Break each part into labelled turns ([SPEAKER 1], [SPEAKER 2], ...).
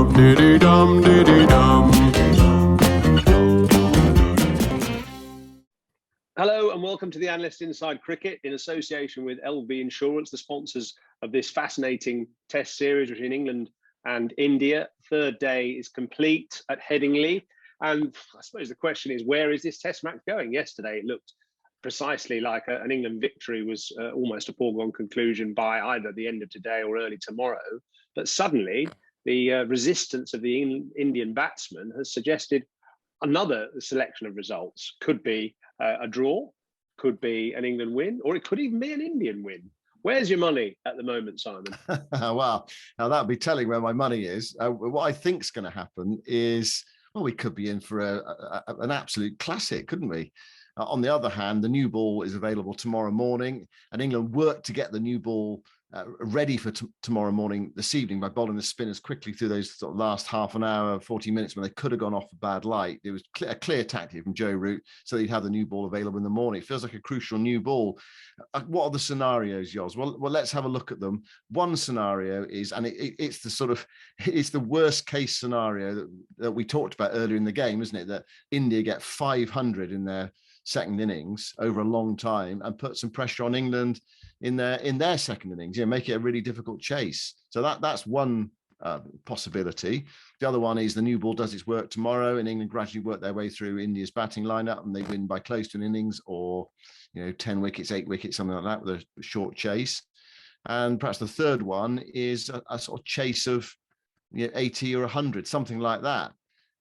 [SPEAKER 1] dum diddy dum diddy dum.
[SPEAKER 2] Hello and welcome to the Analyst Inside Cricket in association with LV Insurance, the sponsors of this fascinating test series between England and India. Third day is complete at Headingley. And I suppose the question is, where is this test match going? Yesterday, it looked precisely like an England victory was almost a foregone conclusion by either the end of today or early tomorrow. But suddenly, the resistance of the Indian batsman has suggested another selection of results. Could be a draw, could be an England win, or it could even be an Indian win. Where's your money at the moment, Simon?
[SPEAKER 3] Well, now that would be telling where my money is. What I think is going to happen is, well, we could be in for an absolute classic, couldn't we? On the other hand, the new ball is available tomorrow morning, and England worked to get the new ball ready for tomorrow morning this evening by bowling the spinners quickly through those sort of last half an hour, 40 minutes when they could have gone off a bad light. It was a clear tactic from Joe Root so they'd have the new ball available in the morning. It feels like a crucial new ball. What are the scenarios, Yoz? Well, let's have a look at them. One scenario is, and it's the worst case scenario that we talked about earlier in the game, isn't it? That India get 500 in their second innings over a long time and put some pressure on England in their second innings, make it a really difficult chase. So that's one possibility. The other one is the new ball does its work tomorrow and England gradually work their way through India's batting lineup and they win by close to an innings or 10 wickets, 8 wickets, something like that with a short chase. And perhaps the third one is a sort of chase of 80 or 100, something like that.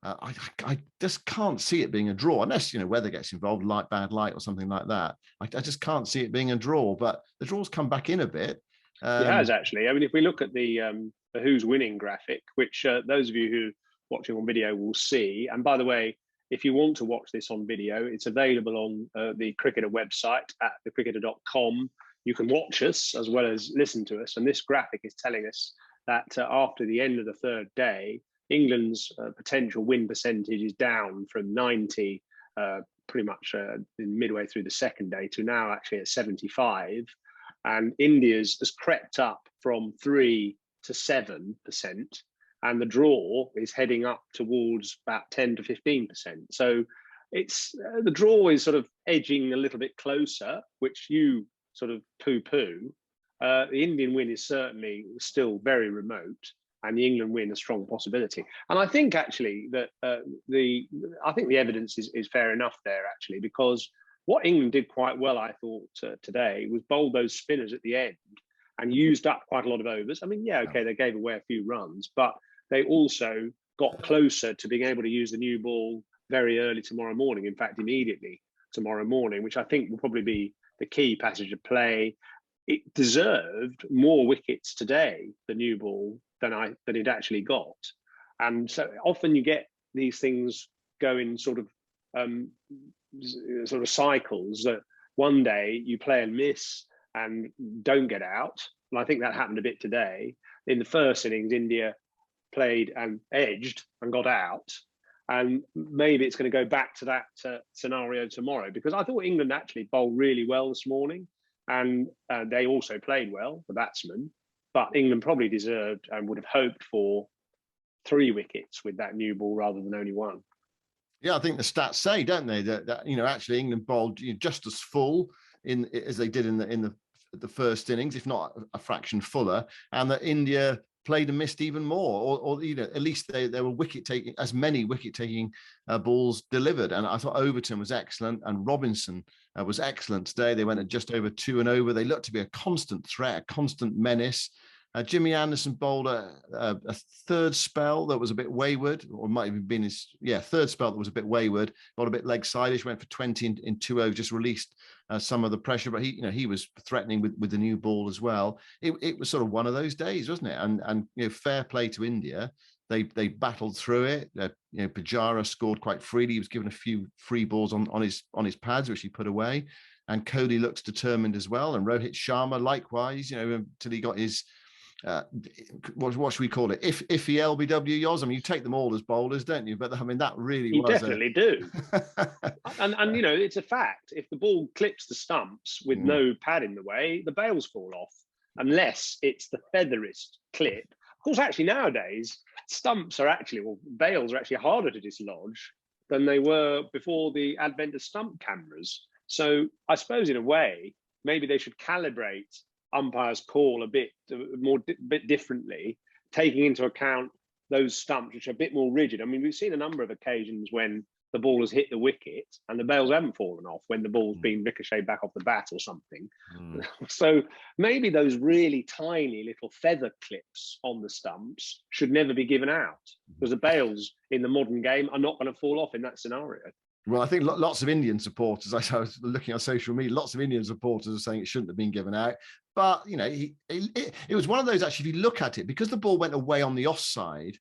[SPEAKER 3] I just can't see it being a draw unless, weather gets involved, bad light or something like that. I just can't see it being a draw, but the draws come back in a bit.
[SPEAKER 2] It has actually. I mean, if we look at the who's winning graphic, which those of you who are watching on video will see. And by the way, if you want to watch this on video, it's available on the Cricketer website at thecricketer.com. You can watch us as well as listen to us. And this graphic is telling us that after the end of the third day, England's potential win percentage is down from 90 pretty much midway through the second day to now actually at 75. And India's has crept up from 3 to 7%. And the draw is heading up towards about 10 to 15%. So it's the draw is sort of edging a little bit closer, which you sort of poo-poo. The Indian win is certainly still very remote. And the England win a strong possibility. And I think actually that the evidence is fair enough there actually, because what England did quite well, I thought today, was bowl those spinners at the end and used up quite a lot of overs. I mean, they gave away a few runs, but they also got closer to being able to use the new ball very early tomorrow morning. In fact, immediately tomorrow morning, which I think will probably be the key passage of play. It deserved more wickets today, the new ball, than it actually got. And so often you get these things going sort of cycles that one day you play and miss and don't get out. And I think that happened a bit today. In the first innings, India played and edged and got out. And maybe it's going to go back to that scenario tomorrow, because I thought England actually bowled really well this morning. And they also played well, the batsmen. But England probably deserved and would have hoped for 3 wickets with that new ball rather than only 1.
[SPEAKER 3] Yeah, I think the stats say, don't they, that actually England bowled just as full as they did in the first innings, if not a fraction fuller, and that India played and missed even more, or at least there were as many wicket taking balls delivered. And I thought Overton was excellent and Robinson was excellent today. They went at just over 2 and over. They looked to be a constant threat, a constant menace. Jimmy Anderson bowled a third spell that was a bit wayward, or might have been his third spell that was a bit wayward, bowled a bit leg sideish, went for 20 in 2 overs, just released some of the pressure, but he was threatening with the new ball as well. It was sort of one of those days, wasn't it? And fair play to India. They battled through it. Pujara scored quite freely. He was given a few free balls on his pads, which he put away. And Kohli looks determined as well. And Rohit Sharma likewise, until he got his what should we call it? Iffy LBW, Yoz. I mean, you take them all as bowlers, don't you? But I mean, that really
[SPEAKER 2] you definitely do. and it's a fact. If the ball clips the stumps with no pad in the way, the bails fall off, unless it's the featheriest clip. Of course, actually nowadays stumps are actually, or bails are actually harder to dislodge than they were before the advent of stump cameras. So I suppose in a way, maybe they should calibrate umpires' call a bit differently, taking into account those stumps which are a bit more rigid. I mean, we've seen a number of occasions when the ball has hit the wicket and the bails haven't fallen off when the ball's been ricocheted back off the bat or something. So maybe those really tiny little feather clips on the stumps should never be given out, because the bails in the modern game are not going to fall off in that scenario.
[SPEAKER 3] Well, I think lots of Indian supporters, I was looking on social media, lots of Indian supporters are saying it shouldn't have been given out. But, you know, it was one of those, actually, if you look at it, because the ball went away on the offside,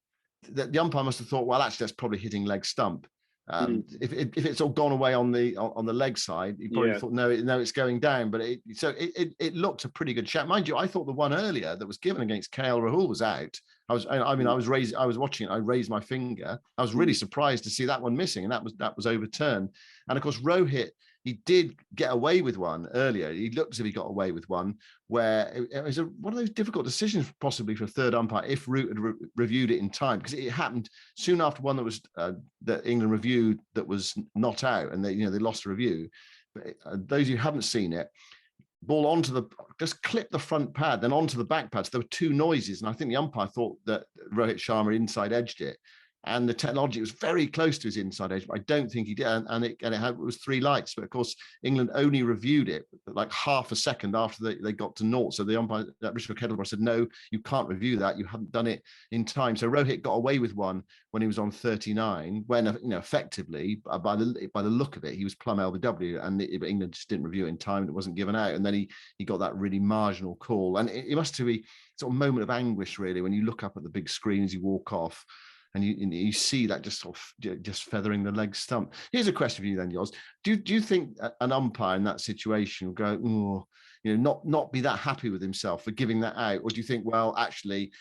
[SPEAKER 3] the umpire must have thought, well, actually, that's probably hitting leg stump. If it's all gone away on the leg side, you probably thought, no, it's going down. But it looked a pretty good shot. Mind you, I thought the one earlier that was given against KL Rahul was out. I was watching it. I raised my finger. I was really surprised to see that one missing, and that was overturned. And of course, Rohit, he did get away with one earlier. He looked as if he got away with one where it was one of those difficult decisions, possibly for a third umpire, if Root had reviewed it in time, because it happened soon after one that was that England reviewed that was not out, and they lost a review. But those who haven't seen it, ball just clipped the front pad, then onto the back pad. So there were two noises, and I think the umpire thought that Rohit Sharma inside edged it. And the technology was very close to his inside edge, but I don't think he did. And it was 3 lights. But of course, England only reviewed it like half a second after they got to naught. So the umpire, Richard Kettleborough, said, no, you can't review that. You haven't done it in time. So Rohit got away with one when he was on 39, when, effectively, by the look of it, he was plumb LBW, and England just didn't review it in time. It wasn't given out. And then he got that really marginal call. And it must be sort of moment of anguish, really, when you look up at the big screen as you walk off. And you see that just sort of just feathering the leg stump. Here's a question for you then, Yoz. Do you think an umpire in that situation will go, not be that happy with himself for giving that out, or do you think, well, actually,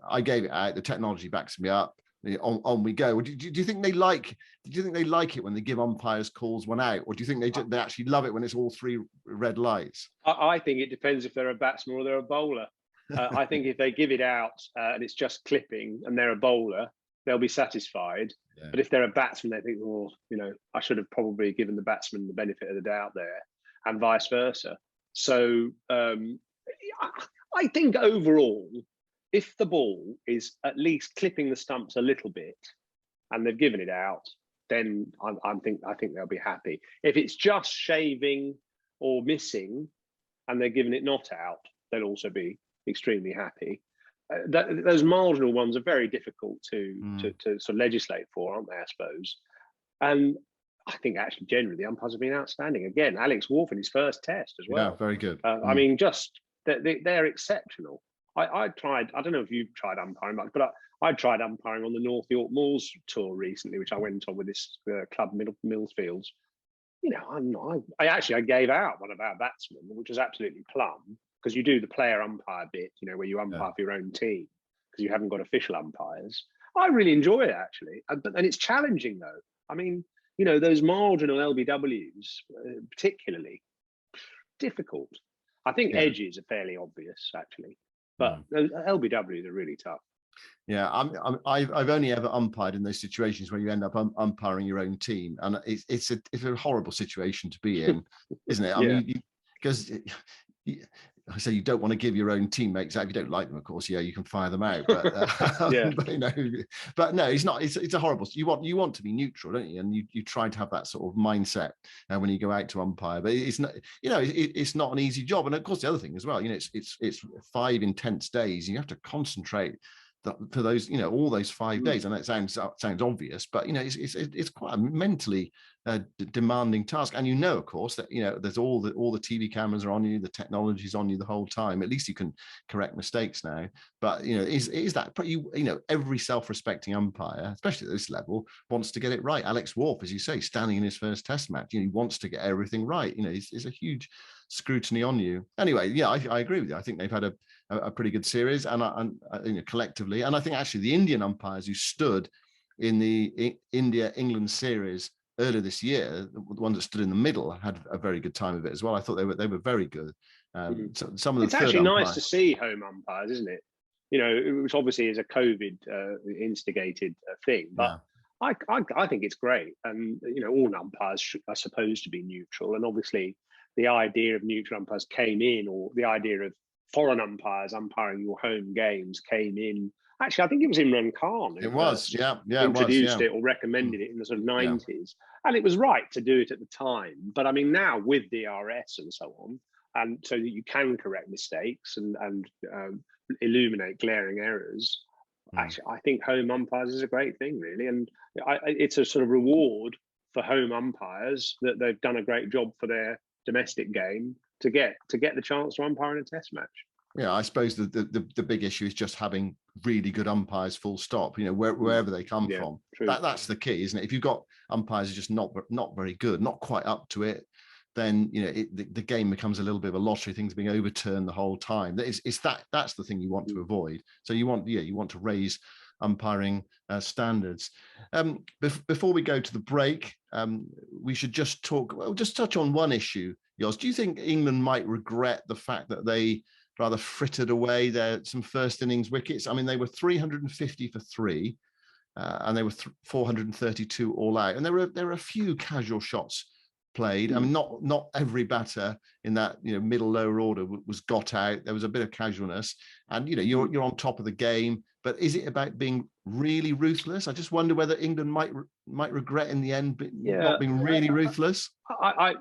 [SPEAKER 3] I gave it out, the technology backs me up, on we go? Or do you think they like? Do you think they like it when they give umpires calls one out, or do you think they actually love it when it's all 3 red lights?
[SPEAKER 2] I think it depends if they're a batsman or they're a bowler. I think if they give it out and it's just clipping and they're a bowler, they'll be satisfied. Yeah. But if they're a batsman, they think, well, I should have probably given the batsman the benefit of the doubt there, and vice versa. So I think overall, if the ball is at least clipping the stumps a little bit and they've given it out, then I think they'll be happy. If it's just shaving or missing and they're giving it not out, they'll also be extremely happy. Those marginal ones are very difficult to sort of legislate for, aren't they, I suppose? And I think actually generally the umpires have been outstanding. Again, Alex Wolff in his first test as well.
[SPEAKER 3] Yeah, very good.
[SPEAKER 2] I mean, just they're exceptional. I tried, I don't know if you've tried umpiring much, but I tried umpiring on the North York Moors tour recently, which I went on with this club, Millsfields. I gave out one of our batsmen, which was absolutely plumb. Because you do the player umpire bit, where you umpire for your own team, because you haven't got official umpires. I really enjoy it, actually. And it's challenging, though. I mean, those marginal LBWs, particularly, difficult. I think edges are fairly obvious, actually. But LBWs are really tough.
[SPEAKER 3] Yeah, I've only ever umpired in those situations where you end up umpiring your own team. And it's a horrible situation to be in, isn't it? I mean, because... I say you don't want to give your own teammates out. If you don't like them, of course, you can fire them out. But but no, it's not. It's a horrible. You want to be neutral, don't you? And you try to have that sort of mindset when you go out to umpire. But it's not. It's not an easy job. And of course, the other thing as well. It's 5 intense days. You have to concentrate for those. All those 5 days. And that sounds obvious, but it's quite a mentally demanding task. And of course, that there's all the TV cameras are on you, the technology's on you the whole time. At least you can correct mistakes now. But is that every self-respecting umpire, especially at this level, wants to get it right. Alex Wolff, as you say, standing in his first Test match, he wants to get everything right. It's a huge scrutiny on you. Anyway, I agree with you. I think they've had a pretty good series, and collectively, and I think actually the Indian umpires who stood in the India-England series earlier this year, the ones that stood in the middle, had a very good time of it as well. I thought they were very good. So some of the
[SPEAKER 2] it's actually nice to see home umpires, isn't it? You know, which obviously is a COVID instigated thing, but I think it's great. And you know, all umpires are supposed to be neutral, and obviously the idea of neutral umpires came in, or the idea of foreign umpires umpiring your home games came in. Actually, I think it was Imran Khan who introduced it or recommended it in the sort of 90s. And it was right to do it at the time. But I mean, now with DRS and so on, and so that you can correct mistakes and illuminate glaring errors, actually, I think home umpires is a great thing, really. And it's a sort of reward for home umpires that they've done a great job for their domestic game to get the chance to umpire in a test match.
[SPEAKER 3] Yeah, I suppose the big issue is just having really good umpires, full stop, you know, wherever they come from. That's the key, isn't it? If you've got umpires who are just not very good, not quite up to it, then, you know, the game becomes a little bit of a lottery, things being overturned the whole time. That's the thing you want to avoid. So you want to raise umpiring standards. Before we go to the break, we should just touch on one issue. Jos, do you think England might regret the fact that they rather frittered away some first innings wickets? I mean, they were 350 for 3, and they were 432 all out, and there were a few casual shots played. I mean, not every batter in that, you know, middle lower order was got out. There was a bit of casualness, and you know, you're on top of the game. But is it about being really ruthless? I just wonder whether England might regret in the end not being really ruthless.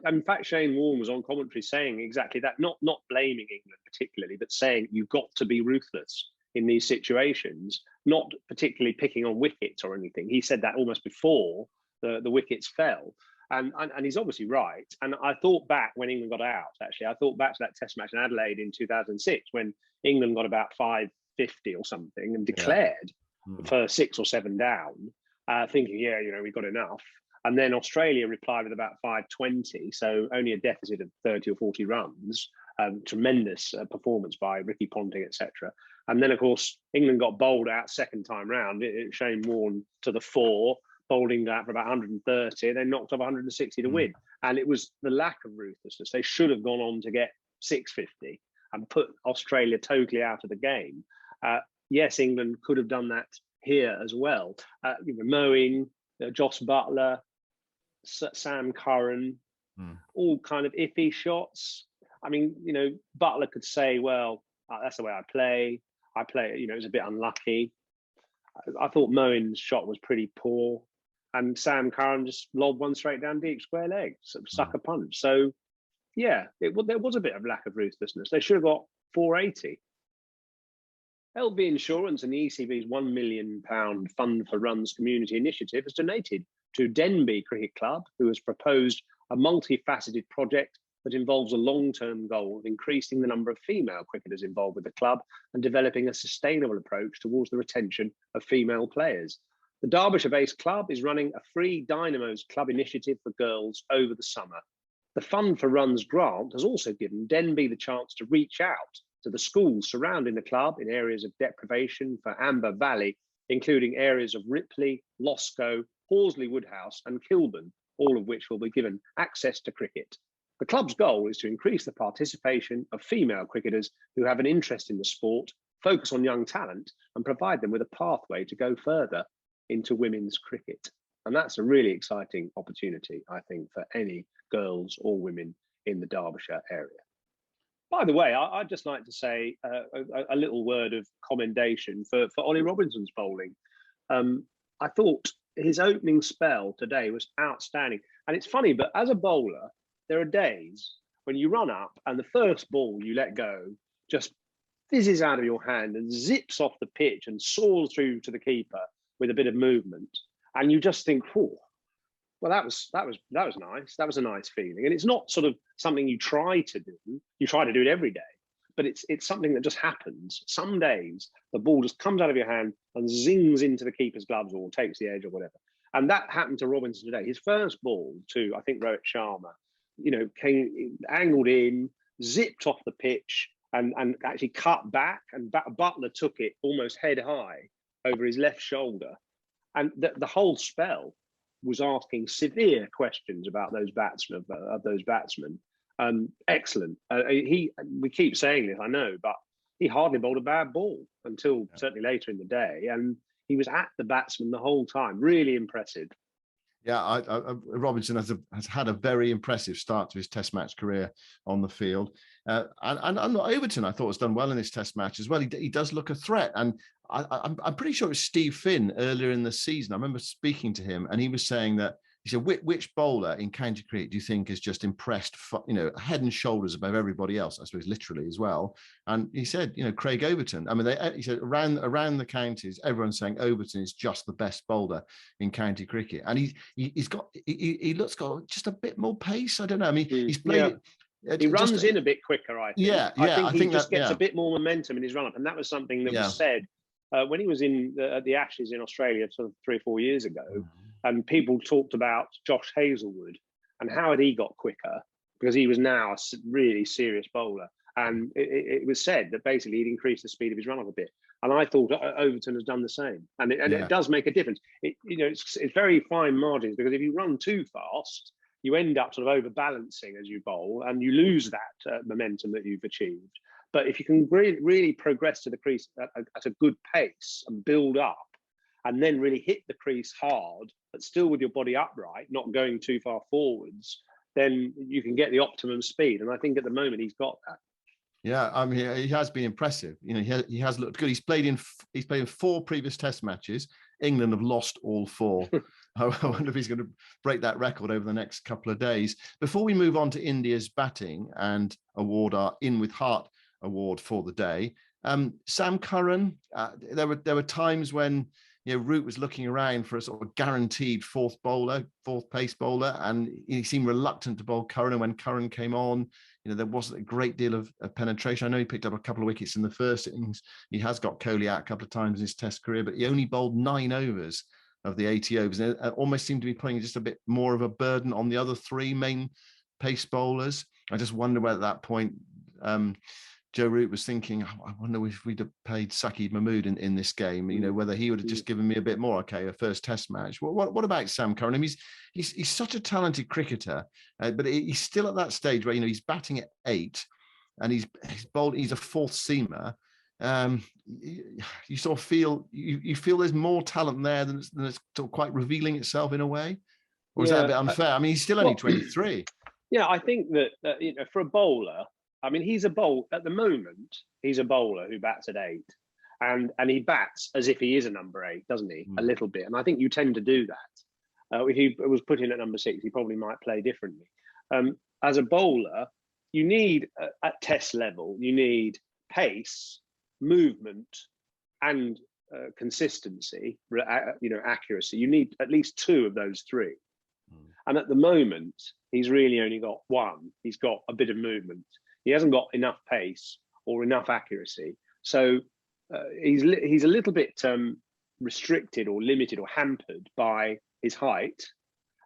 [SPEAKER 2] In fact, Shane Warne was on commentary saying exactly that, not blaming England particularly, but saying you've got to be ruthless in these situations, not particularly picking on wickets or anything. He said that almost before the wickets fell. And he's obviously right. And I thought back when England got out, actually, I thought back to that test match in Adelaide in 2006, when England got about 550 or something and declared for 6 or 7 down, thinking, yeah, you know, we got enough. And then Australia replied with about 520, so only a deficit of 30 or 40 runs. Tremendous performance by Ricky Ponting, etc. And then, of course, England got bowled out second time round. Shane Warne to the 4, bowling out for about 130, then knocked off 160 to win. And it was the lack of ruthlessness. They should have gone on to get 650 and put Australia totally out of the game. Yes, England could have done that here as well. You know, Moeen, Joss Buttler, Sam Curran, all kind of iffy shots. I mean, you know, Buttler could say, well, that's the way I play. You know, it was a bit unlucky. I thought Moeen's shot was pretty poor. And Sam Curran just lobbed one straight down deep square leg, sort of sucker punch. So, yeah, there was a bit of lack of ruthlessness. They should have got 480. LV Insurance and the ECB's £1 million Fund for Runs community initiative has donated to Denby Cricket Club, who has proposed a multifaceted project that involves a long-term goal of increasing the number of female cricketers involved with the club and developing a sustainable approach towards the retention of female players. The Derbyshire-based club is running a free Dynamos Club initiative for girls over the summer. The Fund for Runs grant has also given Denby the chance to reach out to the schools surrounding the club in areas of deprivation for Amber Valley, including areas of Ripley, Loscoe, Horsley Woodhouse and Kilburn, all of which will be given access to cricket. The club's goal is to increase the participation of female cricketers who have an interest in the sport, focus on young talent, and provide them with a pathway to go further into women's cricket. And that's a really exciting opportunity, I think, for any girls or women in the Derbyshire area. By the way, I'd just like to say a little word of commendation for Ollie Robinson's bowling. I thought his opening spell today was outstanding. And it's funny, but as a bowler, there are days when you run up and the first ball you let go just fizzes out of your hand and zips off the pitch and soars through to the keeper with a bit of movement. And you just think, oh, well, that was nice. That was a nice feeling. And it's not sort of something you try to do. You try to do it every day, but it's something that just happens. Some days the ball just comes out of your hand and zings into the keeper's gloves or takes the edge or whatever. And that happened to Robinson today. His first ball to, I think, Rohit Sharma, you know, came angled in, zipped off the pitch and actually cut back. And Buttler took it almost head high over his left shoulder. And the whole spell was asking severe questions about those batsmen. Excellent. We keep saying this, I know, but he hardly bowled a bad ball until certainly later in the day, and he was at the batsman the whole time. Really impressive.
[SPEAKER 3] Yeah, Robinson has had a very impressive start to his Test match career on the field, and Overton I thought has done well in this Test match as well. He does look a threat, and I'm pretty sure it was Steve Finn earlier in the season. I remember speaking to him, and he was saying that he said, which bowler in county cricket do you think is just impressed, head and shoulders above everybody else, I suppose literally as well? And he said, Craig Overton. I mean, he said around the counties, everyone's saying Overton is just the best bowler in county cricket. And he looks got just a bit more pace. I don't know. I mean, he's played it.
[SPEAKER 2] He runs in a bit quicker, I think.
[SPEAKER 3] Yeah.
[SPEAKER 2] I think he just gets a bit more momentum in his run-up. And that was something that was said when he was at the Ashes in Australia sort of 3 or 4 years ago. And people talked about Josh Hazlewood and how had he got quicker, because he was now a really serious bowler. And it was said that basically he'd increased the speed of his run-up a bit. And I thought Overton has done the same. And it does make a difference. It's very fine margins, because if you run too fast, you end up sort of overbalancing as you bowl, and you lose that momentum that you've achieved. But if you can really progress to the crease at a good pace and build up, and then really hit the crease hard, but still with your body upright, not going too far forwards, then you can get the optimum speed. And I think at the moment he's got that. Yeah,
[SPEAKER 3] I mean, he has been impressive. He has looked good. He's played in 4 previous Test matches. England have lost all 4. I wonder if he's going to break that record over the next couple of days. Before we move on to India's batting and award our In With Heart award for the day, Sam Curran. There were times when Root was looking around for a sort of guaranteed fourth pace bowler, and he seemed reluctant to bowl Curran. And when Curran came on, there wasn't a great deal of penetration. I know he picked up a couple of wickets in the first innings. He has got Kohli out a couple of times in his Test career, but he only bowled 9 overs of the 80 overs. And it almost seemed to be putting just a bit more of a burden on the other 3 main pace bowlers. I just wonder whether at that point, Joe Root was thinking, I wonder if we'd have paid Saqib Mahmood in this game, whether he would have just given me a bit more. Okay, a first Test match. What about Sam Curran? I mean, he's such a talented cricketer, but he's still at that stage where he's batting at 8, and he's bowled. He's a fourth seamer. You sort of feel there's more talent there than it's sort of quite revealing itself in a way, or is that a bit unfair? I mean, he's still only 23.
[SPEAKER 2] Yeah, I think that for a bowler. I mean, he's a bowler at the moment. He's a bowler who bats at 8, and he bats as if he is a number 8, doesn't he? A little bit, and I think you tend to do that. If he was put in at number 6, he probably might play differently. As a bowler, you need at Test level, you need pace, movement, and consistency. Accuracy. You need at least 2 of those 3. And at the moment, he's really only got 1. He's got a bit of movement. He hasn't got enough pace or enough accuracy. So he's a little bit restricted or limited or hampered by his height.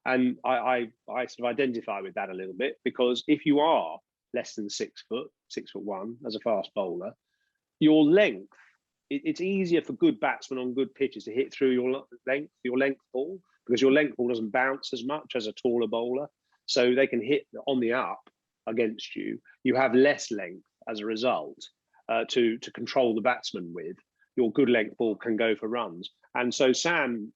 [SPEAKER 2] And I sort of identify with that a little bit, because if you are less than 6 foot, 6'1" as a fast bowler, your length, it's easier for good batsmen on good pitches to hit through your length ball, because your length ball doesn't bounce as much as a taller bowler. So they can hit on the up against you. You have less length as a result to control the batsman with. Your good length ball can go for runs. And so Sam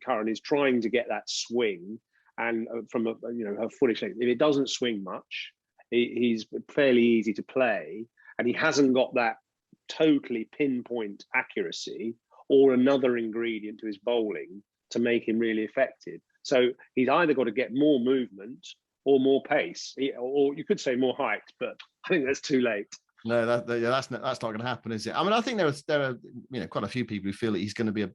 [SPEAKER 2] Curran is trying to get that swing, and from a foolish length. If it doesn't swing much, he's fairly easy to play, and he hasn't got that totally pinpoint accuracy or another ingredient to his bowling to make him really effective. So he's either got to get more movement or more pace, or you could say more height, but I think that's too late.
[SPEAKER 3] No, that's not going to happen, is it? I mean, I think there are quite a few people who feel that he's going to be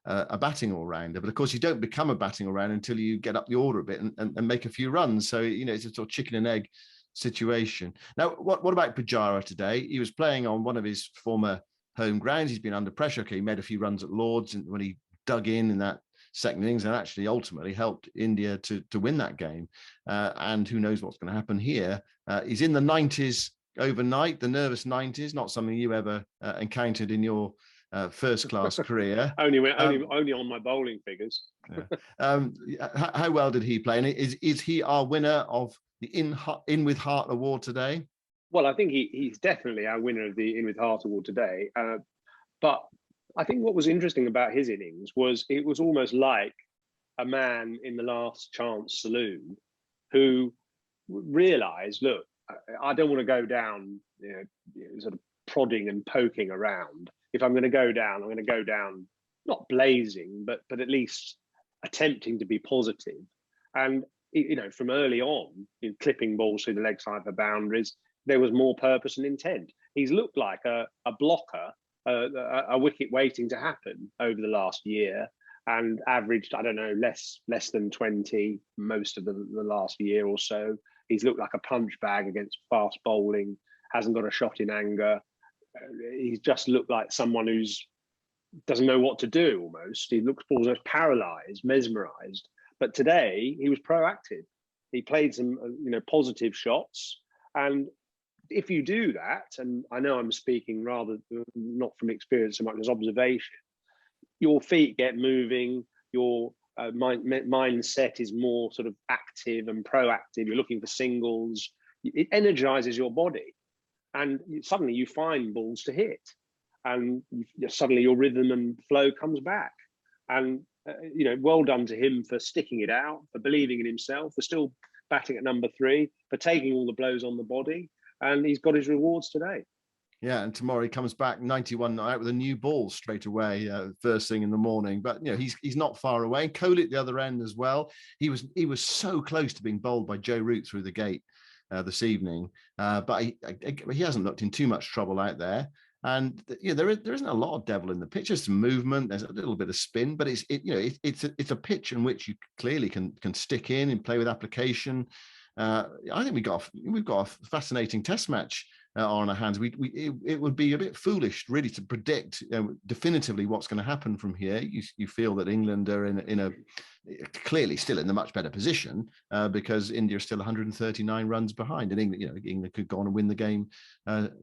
[SPEAKER 3] a batting all-rounder, but of course you don't become a batting all-rounder until you get up the order a bit and make a few runs. So it's a sort of chicken and egg situation. Now, what about Pujara today? He was playing on one of his former home grounds. He's been under pressure. Okay, he made a few runs at Lords, and when he dug in that second innings, and actually ultimately helped India to win that game. And who knows what's going to happen here. He's in the 90s overnight, the nervous 90s, not something you ever encountered in your first-class career.
[SPEAKER 2] only on my bowling figures.
[SPEAKER 3] How well did he play? And is he our winner of the In With Heart award today?
[SPEAKER 2] Well, I think he's definitely our winner of the In With Heart Award today. But I think what was interesting about his innings was it was almost like a man in the last chance saloon who realised, look, I don't want to go down, sort of prodding and poking around. If I'm going to go down, I'm going to go down not blazing, but at least attempting to be positive. And from early on, clipping balls through the leg side for boundaries, there was more purpose and intent. He's looked like a blocker, a wicket waiting to happen over the last year, and averaged, I don't know, less than 20 most of the last year or so. He's looked like a punch bag against fast bowling, hasn't got a shot in anger. He's just looked like someone who's doesn't know what to do almost. He looks almost paralysed, mesmerised. But today he was proactive. He played some positive shots. And if you do that, and I know I'm speaking rather not from experience so much as observation, your feet get moving, your mindset is more sort of active and proactive. You're looking for singles. It energizes your body, and suddenly you find balls to hit, and suddenly your rhythm and flow comes back. And well done to him for sticking it out, for believing in himself, for still batting at number 3, for taking all the blows on the body, and he's got his rewards today.
[SPEAKER 3] Yeah, and tomorrow he comes back 91 not out with a new ball straight away, first thing in the morning. But he's not far away. Kohli at the other end as well. He was so close to being bowled by Joe Root through the gate this evening, but he hasn't looked in too much trouble out there. And there isn't a lot of devil in the pitch. There's some movement. There's a little bit of spin, but it's a pitch in which you clearly can stick in and play with application. I think we've got a fascinating Test match on our hands. It would be a bit foolish really to predict definitively what's going to happen from here. You feel that England are in a clearly still in a much better position because India is still 139 runs behind, and England could go on and win the game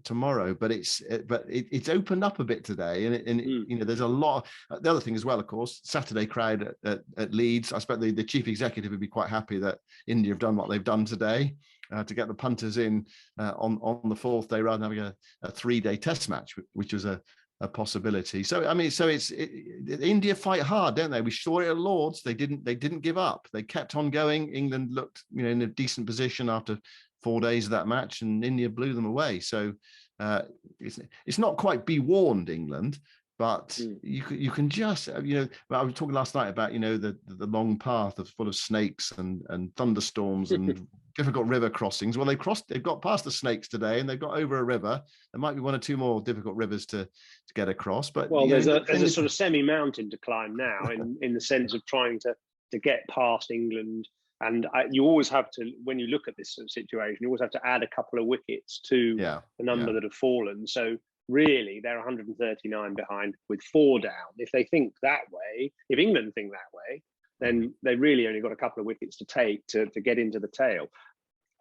[SPEAKER 3] tomorrow. But it's opened up a bit today, and there's a lot. The other thing as well, of course, Saturday crowd at Leeds. I expect the chief executive would be quite happy that India have done what they've done today. To get the punters in on the 4th day rather than having a 3-day Test match, which was a possibility. So it's India fight hard, don't they? We saw it at Lords. They didn't give up. They kept on going. England looked in a decent position after 4 days of that match, and India blew them away. So it's not quite be warned, England. But you can just, I was talking last night about, the long path full of snakes and thunderstorms and difficult river crossings. Well, they've got past the snakes today, and they've got over a river. There might be 1 or 2 more difficult rivers to get across. But
[SPEAKER 2] there's a sort of semi-mountain to climb now in the sense of trying to get past England. And you always have to, when you look at this sort of situation, you always have to add a couple of wickets to the number that have fallen. So really, they're 139 behind with 4 down. If they think that way, if England think that way, then they really only got a couple of wickets to take to get into the tail.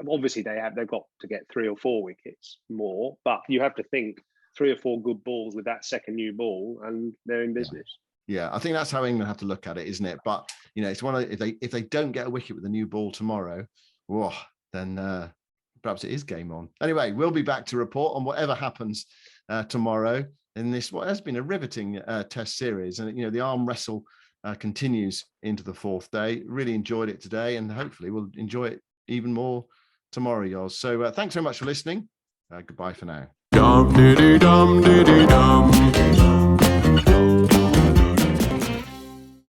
[SPEAKER 2] Obviously, they've got to get 3 or 4 wickets more, but you have to think 3 or 4 good balls with that second new ball, and they're in business.
[SPEAKER 3] Yeah, I think that's how England have to look at it, isn't it? But it's one of if they don't get a wicket with the new ball tomorrow, then perhaps it is game on. Anyway, we'll be back to report on whatever happens tomorrow in this what has been a riveting Test series, and the arm wrestle continues into the 4th day. Really enjoyed it today, and hopefully we'll enjoy it even more tomorrow, Yoz. So thanks very much for listening. Goodbye for now.
[SPEAKER 1] Dum diddy dum diddy dum.